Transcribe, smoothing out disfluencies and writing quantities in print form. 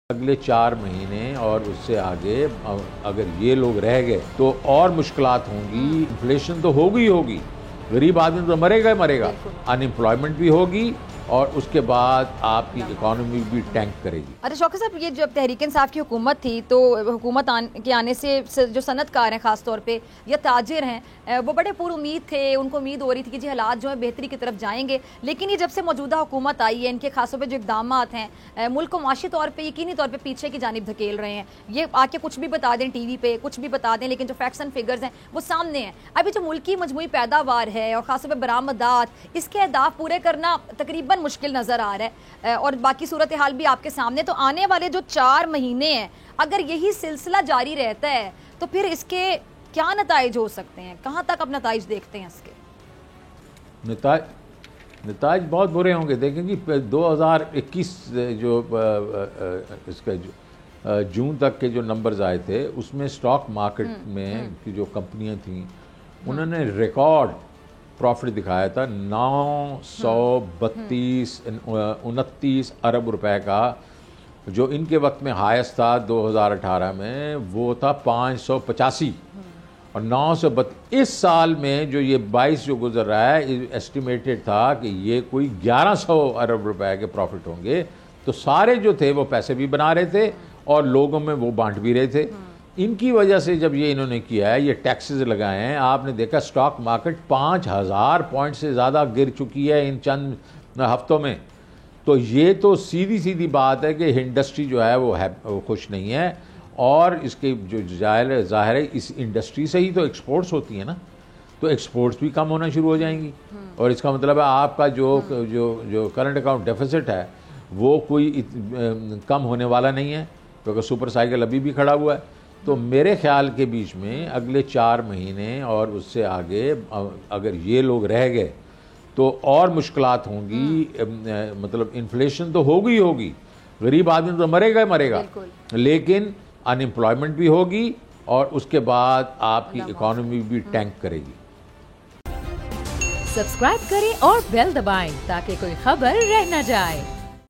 अगले 4 महीने और उससे आगे अगर ये लोग रह गए तो और मुश्किलात होंगी। इन्फ्लेशन तो होगी ही होगी, गरीब आदमी तो मरेगा ही मरेगा, अनएम्प्लॉयमेंट भी होगी और उसके बाद आपकी इकोनॉमी भी टैंक करेगी। अच्छा शौकत साहब, ये जब तहरीक इंसाफ की हुकूमत थी तो हुकूमत के आने से जो सनतकार हैं ख़ास तौर पे या ताजिर हैं वो बड़े पूरी उम्मीद थे, उनको उम्मीद हो रही थी कि जी हालात जो है बेहतरी की तरफ जाएंगे। लेकिन ये जब से मौजूदा हुकूमत आई है, इनके खास तौर पर जो इकदाम हैं मुल्क को माशी तौर पर यकीनी तौर पर पीछे की जानिब धकेल रहे हैं। ये आके कुछ भी बता दें टीवी पे, कुछ भी बता दें, लेकिन जो फैक्ट्स एंड फिगर्स हैं वो सामने हैं। अभी जो मुल्क की मजमूई पैदावार है और खास तौर पर बरामदात, इसके अहदाफ पूरे करना तकरीबन मुश्किल नजर आ रहा है और बाकी सूरत हाल भी आपके सामने। तो आने वाले जो 4 महीने हैं, अगर यही सिलसिला जारी रहता है तो फिर इसके क्या नताइज हो सकते हैं? कहां तक आप नताइज देखते हैं इसके? नताइज बहुत बुरे होंगे। देखें कि 2021 जो इसका जून तक के जो नंबर्स आए थे उसमें स्टॉक मार्केट में की जो कंपनियां थीं उन्होंने रिकॉर्ड प्रॉफिट दिखाया था। 929 अरब रुपए का, जो इनके वक्त में हाईएस्ट था 2018 में वो था 585 और 932। इस साल में जो ये 22 जो गुजर रहा है, एस्टिमेटेड था कि ये कोई 1100 अरब रुपए के प्रॉफिट होंगे। तो सारे जो थे वो पैसे भी बना रहे थे और लोगों में वो बांट भी रहे थे। इनकी वजह से जब ये इन्होंने किया है, ये टैक्सेस लगाए हैं, आपने देखा स्टॉक मार्केट 5000 पॉइंट से ज़्यादा गिर चुकी है इन चंद हफ्तों में। तो ये तो सीधी सीधी बात है कि इंडस्ट्री जो है वो खुश नहीं है और इसके जो ज़ाहिर है इस इंडस्ट्री से ही तो एक्सपोर्ट्स होती हैं ना, तो एक्सपोर्ट्स भी कम होना शुरू हो जाएंगी और इसका मतलब है आपका जो करंट अकाउंट डेफिसिट है वो कोई कम होने वाला नहीं है, क्योंकि सुपर साइकिल अभी भी खड़ा हुआ है। तो मेरे ख्याल के बीच में अगले 4 महीने और उससे आगे अगर ये लोग रह गए तो और मुश्किलात होंगी। मतलब इन्फ्लेशन तो होगी ही होगी, गरीब आदमी तो मरेगा ही मरेगा, लेकिन अनएम्प्लॉयमेंट भी होगी और उसके बाद आपकी इकोनॉमी भी टैंक करेगी। सब्सक्राइब करें और बेल दबाएं ताकि कोई खबर रह न जाए।